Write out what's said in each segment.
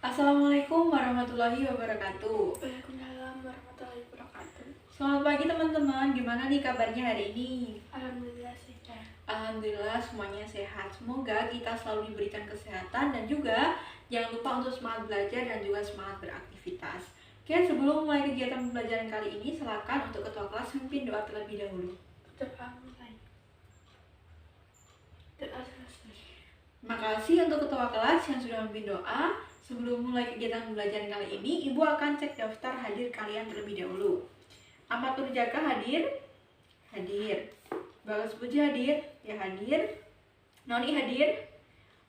Assalamualaikum warahmatullahi wabarakatuh. Waalaikumsalam warahmatullahi wabarakatuh. Selamat pagi teman-teman, gimana nih kabarnya hari ini? Alhamdulillah sehat. Alhamdulillah semuanya sehat. Semoga kita selalu diberikan kesehatan dan juga jangan lupa untuk semangat belajar dan juga semangat beraktivitas. Oke, sebelum mulai kegiatan pembelajaran kali ini, silakan untuk ketua kelas memimpin doa terlebih dahulu. Doa mulai. Doa selesai. Makasih untuk ketua kelas yang sudah memimpin doa. Sebelum mulai kegiatan pembelajaran kali ini, Ibu akan cek daftar hadir kalian terlebih dahulu. Ahmad Nurjaka hadir? Hadir. Bagas Puji hadir? Ya hadir. Noni hadir?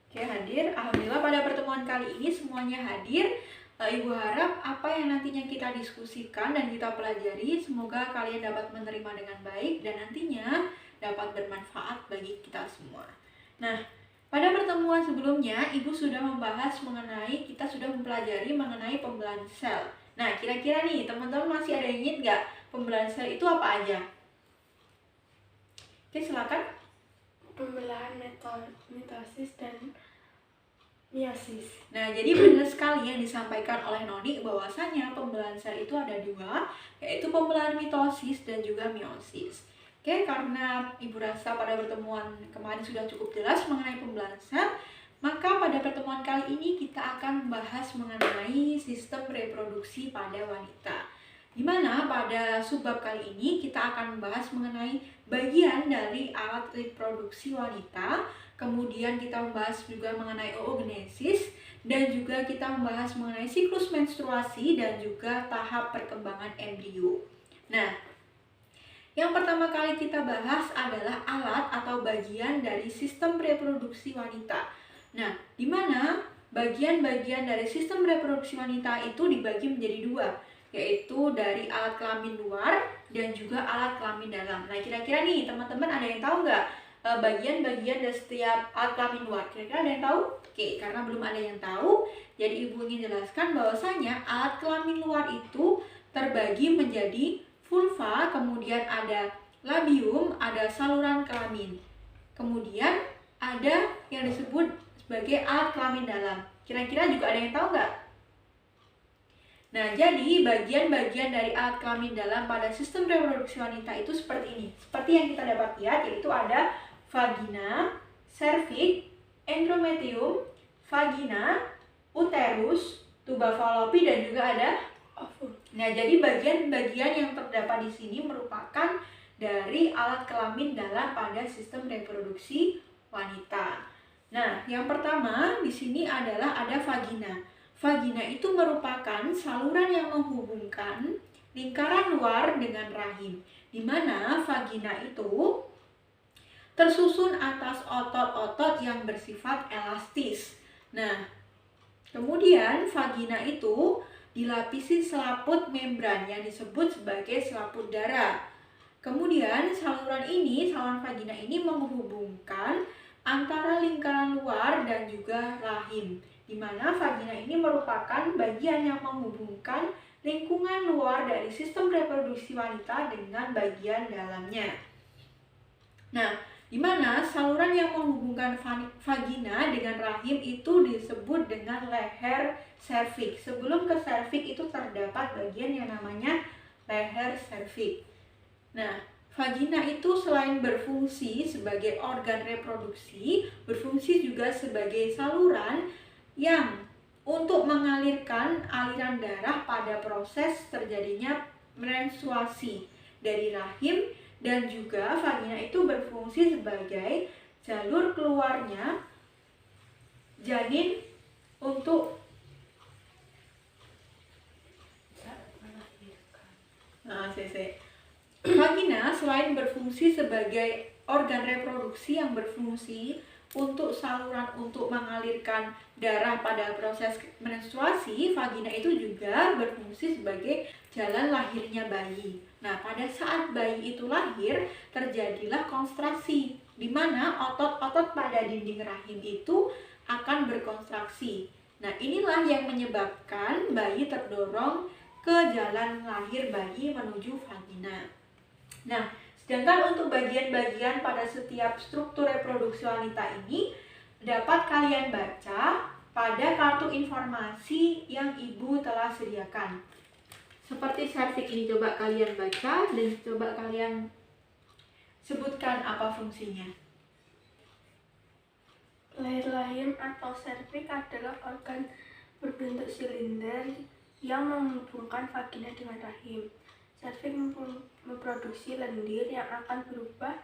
Oke, hadir. Alhamdulillah pada pertemuan kali ini semuanya hadir. Ibu harap apa yang nantinya kita diskusikan dan kita pelajari, semoga kalian dapat menerima dengan baik dan nantinya dapat bermanfaat bagi kita semua. Nah, pada pertemuan sebelumnya, Ibu sudah membahas mengenai, kita sudah mempelajari mengenai pembelahan sel. Nah, kira-kira nih, teman-teman masih ada yang ingat nggak pembelahan sel itu apa aja? Oke, silakan. Pembelahan mitosis dan meiosis. Nah, jadi benar sekali yang disampaikan oleh Noni bahwasanya pembelahan sel itu ada dua, yaitu pembelahan mitosis dan juga meiosis. Oke, karena Ibu rasa pada pertemuan kemarin sudah cukup jelas mengenai pembelahan sel, maka pada pertemuan kali ini kita akan membahas mengenai sistem reproduksi pada wanita. Di mana pada subbab kali ini kita akan membahas mengenai bagian dari alat reproduksi wanita, kemudian kita membahas juga mengenai oogenesis, dan juga kita membahas mengenai siklus menstruasi dan juga tahap perkembangan embrio. Nah, yang pertama kali kita bahas adalah alat atau bagian dari sistem reproduksi wanita. Nah, di mana bagian-bagian dari sistem reproduksi wanita itu dibagi menjadi dua, yaitu dari alat kelamin luar dan juga alat kelamin dalam. Nah, kira-kira nih teman-teman ada yang tahu nggak bagian-bagian dari setiap alat kelamin luar? Kira-kira ada yang tahu? Oke, karena belum ada yang tahu, jadi Ibu ingin jelaskan bahwasanya alat kelamin luar itu terbagi menjadi vulva, kemudian ada labium, ada saluran kelamin. Kemudian ada yang disebut sebagai alat kelamin dalam. Kira-kira juga ada yang tahu nggak? Nah, jadi bagian-bagian dari alat kelamin dalam pada sistem reproduksi wanita itu seperti ini. Seperti yang kita dapat lihat, yaitu ada vagina, cervix, endometrium, vagina, uterus, tuba fallopi, dan juga ada ovum. Nah, jadi bagian-bagian yang terdapat di sini merupakan dari alat kelamin dalam pada sistem reproduksi wanita. Nah, yang pertama di sini adalah ada vagina. Vagina itu merupakan saluran yang menghubungkan lingkaran luar dengan rahim, di mana vagina itu tersusun atas otot-otot yang bersifat elastis. Nah, kemudian vagina itu dilapisi selaput membran yang disebut sebagai selaput darah. Kemudian saluran vagina ini menghubungkan antara lingkaran luar dan juga rahim, di mana vagina ini merupakan bagian yang menghubungkan lingkungan luar dari sistem reproduksi wanita dengan bagian dalamnya. Nah, di mana saluran yang menghubungkan vagina dengan rahim itu disebut dengan leher serviks. Sebelum ke serviks itu terdapat bagian yang namanya leher serviks. Nah, vagina itu selain berfungsi sebagai organ reproduksi, berfungsi juga sebagai saluran yang untuk mengalirkan aliran darah pada proses terjadinya menstruasi dari rahim, dan juga vagina itu berfungsi sebagai jalur keluarnya janin untuk Vagina selain berfungsi sebagai organ reproduksi yang berfungsi untuk saluran untuk mengalirkan darah pada proses menstruasi, vagina itu juga berfungsi sebagai jalan lahirnya bayi. Nah, pada saat bayi itu lahir, terjadilah kontraksi, di mana otot-otot pada dinding rahim itu akan berkontraksi. Nah, inilah yang menyebabkan bayi terdorong ke jalan lahir bayi menuju vagina. Nah, Sedangkan untuk bagian-bagian pada setiap struktur reproduksi wanita ini dapat kalian baca pada kartu informasi yang ibu telah sediakan. Seperti serviks ini, coba kalian baca dan coba kalian sebutkan apa fungsinya. Leher rahim atau serviks adalah organ berbentuk silinder yang menghubungkan vagina dengan rahim. Serviks memproduksi lendir yang akan berubah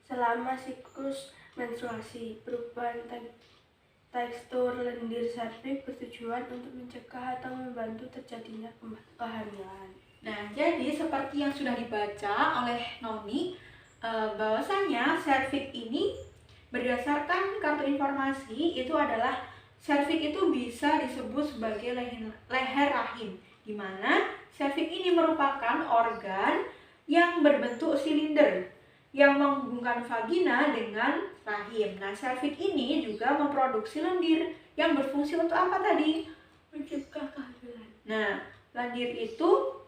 selama siklus menstruasi. Perubahan tekstur lendir serviks bertujuan untuk mencegah atau membantu terjadinya kehamilan. Nah, jadi seperti yang sudah dibaca oleh Noni, bahwasanya serviks ini berdasarkan kartu informasi itu adalah serviks itu bisa disebut sebagai leher rahim, di mana serviks ini merupakan organ yang berbentuk silinder yang menghubungkan vagina dengan rahim. Nah, serviks ini juga memproduksi lendir yang berfungsi untuk apa tadi? Mencegah kehamilan. Nah, lendir itu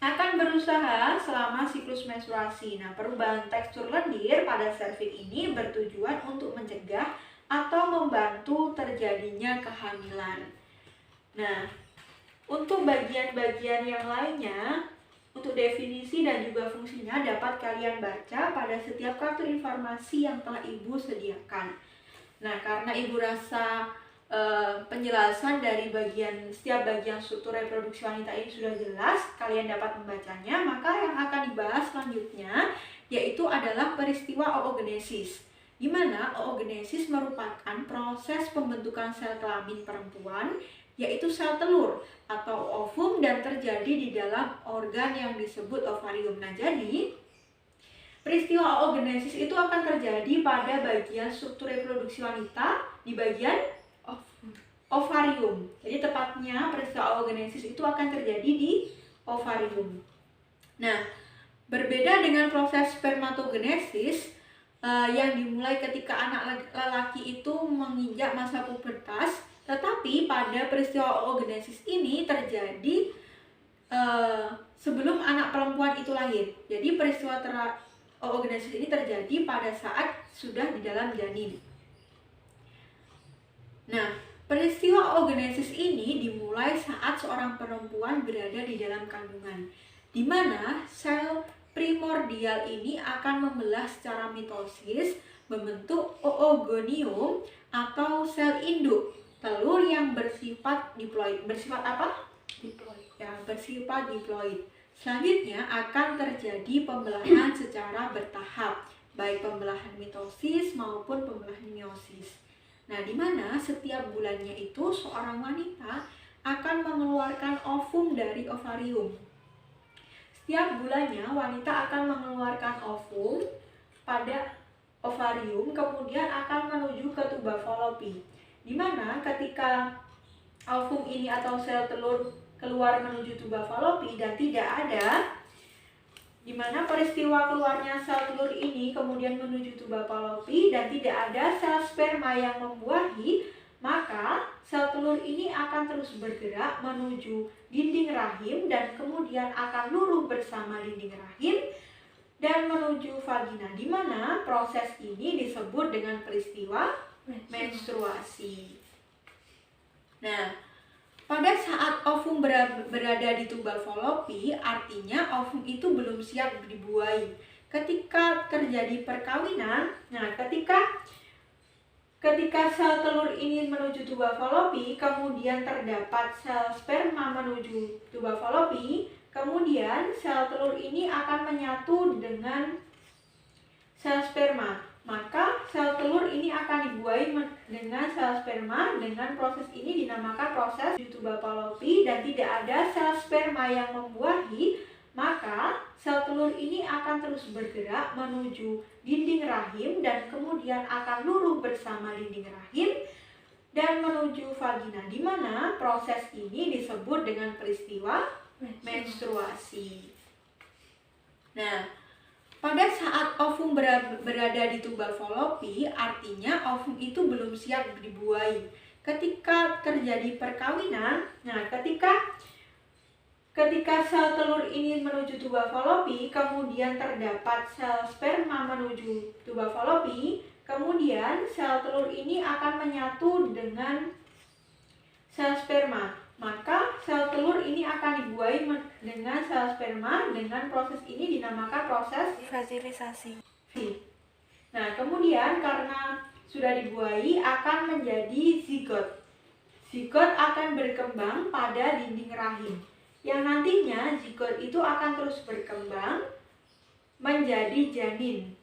akan berusaha selama siklus menstruasi. Nah, perubahan tekstur lendir pada serviks ini bertujuan untuk mencegah atau membantu terjadinya kehamilan. Nah, untuk bagian-bagian yang lainnya, untuk definisi dan juga fungsinya dapat kalian baca pada setiap kartu informasi yang telah ibu sediakan. Nah, karena ibu rasa penjelasan dari setiap bagian struktur reproduksi wanita ini sudah jelas, kalian dapat membacanya, maka yang akan dibahas selanjutnya yaitu adalah peristiwa oogenesis, di mana oogenesis merupakan proses pembentukan sel kelamin perempuan, yaitu sel telur atau ovum, dan terjadi di dalam organ yang disebut ovarium. Nah, jadi peristiwa oogenesis itu akan terjadi pada bagian struktur reproduksi wanita di bagian ovarium. Jadi tepatnya peristiwa oogenesis itu akan terjadi di ovarium. Nah, berbeda dengan proses spermatogenesis yang dimulai ketika anak lelaki itu menginjak masa pubertas, tetapi pada peristiwa oogenesis ini terjadi sebelum anak perempuan itu lahir. Jadi peristiwa oogenesis ini terjadi pada saat sudah di dalam janin. Nah, peristiwa oogenesis ini dimulai saat seorang perempuan berada di dalam kandungan, di mana sel primordial ini akan membelah secara mitosis membentuk oogonium atau sel induk telur yang bersifat diploid. Bersifat apa? Diploid. Ya, bersifat diploid. Selanjutnya akan terjadi pembelahan secara bertahap, baik pembelahan mitosis maupun pembelahan meiosis. Nah, di mana setiap bulannya itu seorang wanita akan mengeluarkan ovum dari ovarium. Setiap bulannya wanita akan mengeluarkan ovum pada ovarium, kemudian akan menuju ke tuba fallopi. Di mana ketika ovum ini atau sel telur keluar menuju tuba fallopi dan tidak ada, di mana peristiwa keluarnya sel telur ini kemudian menuju tuba fallopi dan tidak ada sel sperma yang membuahi, maka sel telur ini akan terus bergerak menuju dinding rahim dan kemudian akan luruh bersama dinding rahim dan menuju vagina, di mana proses ini disebut dengan peristiwa menstruasi. Nah, pada saat ovum berada di tuba fallopi, artinya ovum itu belum siap dibuahi. Ketika terjadi perkawinan, nah ketika sel telur ini menuju tuba fallopi, kemudian terdapat sel sperma menuju tuba fallopi, kemudian sel telur ini akan menyatu dengan sel sperma. Maka sel telur ini akan dibuahi dengan sel sperma. Dengan proses ini dinamakan proses tuba fallopi dan tidak ada sel sperma yang membuahi, maka sel telur ini akan terus bergerak menuju dinding rahim dan kemudian akan luruh bersama dinding rahim dan menuju vagina, di mana proses ini disebut dengan peristiwa menstruasi. Nah, pada saat ovum berada di tuba fallopi, artinya ovum itu belum siap dibuahi. Ketika terjadi perkawinan, nah ketika Ketika sel telur ini menuju tuba falopi, kemudian terdapat sel sperma menuju tuba falopi, kemudian sel telur ini akan menyatu dengan sel sperma. Maka sel telur ini akan dibuai dengan sel sperma. Dengan proses ini dinamakan proses Fertilisasi. Nah, kemudian karena sudah dibuai akan menjadi zigot. Zigot akan berkembang pada dinding rahim. Yang nantinya zigot itu akan terus berkembang menjadi janin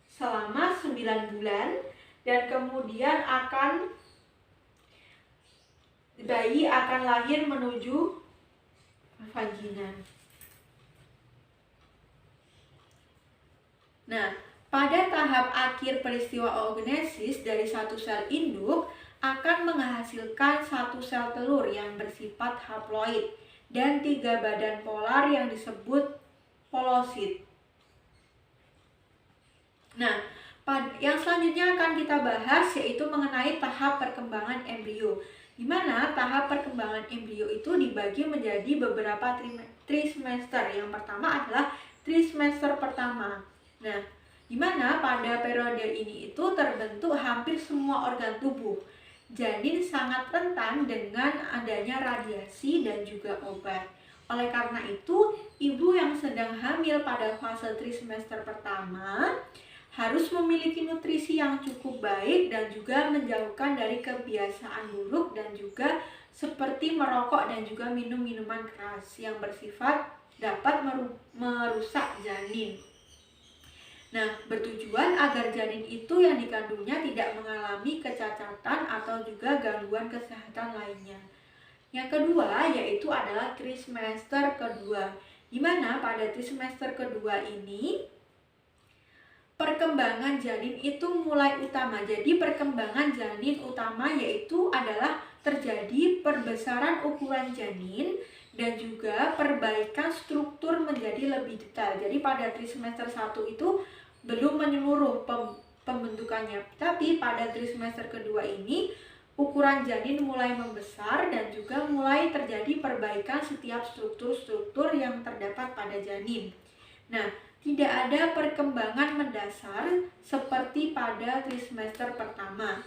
selama 9 bulan dan kemudian bayi akan lahir menuju vagina. Nah, pada tahap akhir peristiwa oogenesis dari satu sel induk akan menghasilkan satu sel telur yang bersifat haploid dan 3 badan polar yang disebut polosit. Nah, yang selanjutnya akan kita bahas yaitu mengenai tahap perkembangan embrio, di mana tahap perkembangan embrio itu dibagi menjadi beberapa trimester. Yang pertama adalah trimester pertama. Nah, di mana pada periode ini itu terbentuk hampir semua organ tubuh. Janin sangat rentan dengan adanya radiasi dan juga obat. Oleh karena itu, ibu yang sedang hamil pada fase trimester pertama harus memiliki nutrisi yang cukup baik dan juga menjauhkan dari kebiasaan buruk dan juga seperti merokok dan juga minum minuman keras yang bersifat dapat merusak janin. Nah, bertujuan agar janin itu yang dikandungnya tidak mengalami kecacatan atau juga gangguan kesehatan lainnya. Yang kedua yaitu adalah trimester kedua, di mana pada trimester kedua ini perkembangan janin itu mulai utama. Jadi perkembangan janin utama yaitu adalah terjadi perbesaran ukuran janin dan juga perbaikan struktur menjadi lebih detail. Jadi pada trimester 1 itu belum menyeluruh pembentukannya, tapi pada trimester kedua ini ukuran janin mulai membesar dan juga mulai terjadi perbaikan setiap struktur-struktur yang terdapat pada janin. Nah, tidak ada perkembangan mendasar seperti pada trimester pertama.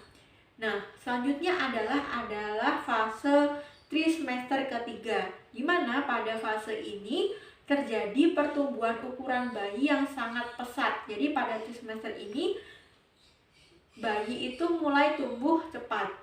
Nah, selanjutnya adalah fase trimester ketiga, di mana pada fase ini terjadi pertumbuhan ukuran bayi yang sangat pesat. Jadi pada trimester ini bayi itu mulai tumbuh cepat.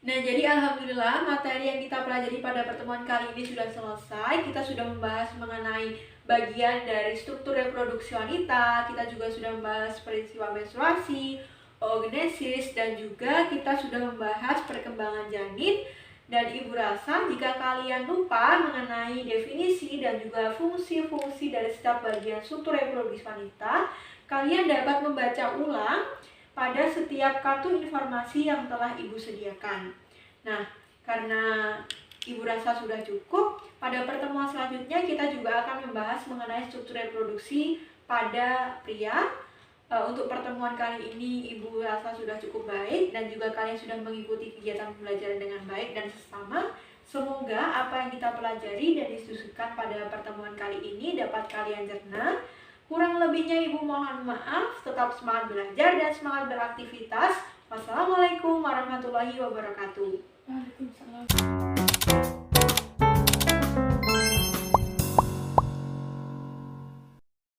Nah, jadi alhamdulillah materi yang kita pelajari pada pertemuan kali ini sudah selesai. Kita sudah membahas mengenai bagian dari struktur reproduksi wanita, kita juga sudah membahas peristiwa menstruasi, oogenesis, dan juga kita sudah membahas perkembangan janin. Dan ibu rasa jika kalian lupa mengenai definisi dan juga fungsi-fungsi dari setiap bagian struktur reproduksi wanita, kalian dapat membaca ulang pada setiap kartu informasi yang telah ibu sediakan. Nah, karena ibu rasa sudah cukup, pada pertemuan selanjutnya kita juga akan membahas mengenai struktur reproduksi pada pria. Untuk pertemuan kali ini ibu rasa sudah cukup baik dan juga kalian sudah mengikuti kegiatan pembelajaran dengan baik dan sesama. Semoga apa yang kita pelajari dan diskusikan pada pertemuan kali ini dapat kalian cerna. Kurang lebihnya ibu mohon maaf, tetap semangat belajar dan semangat beraktivitas. Wassalamualaikum warahmatullahi wabarakatuh. Waalaikumsalam.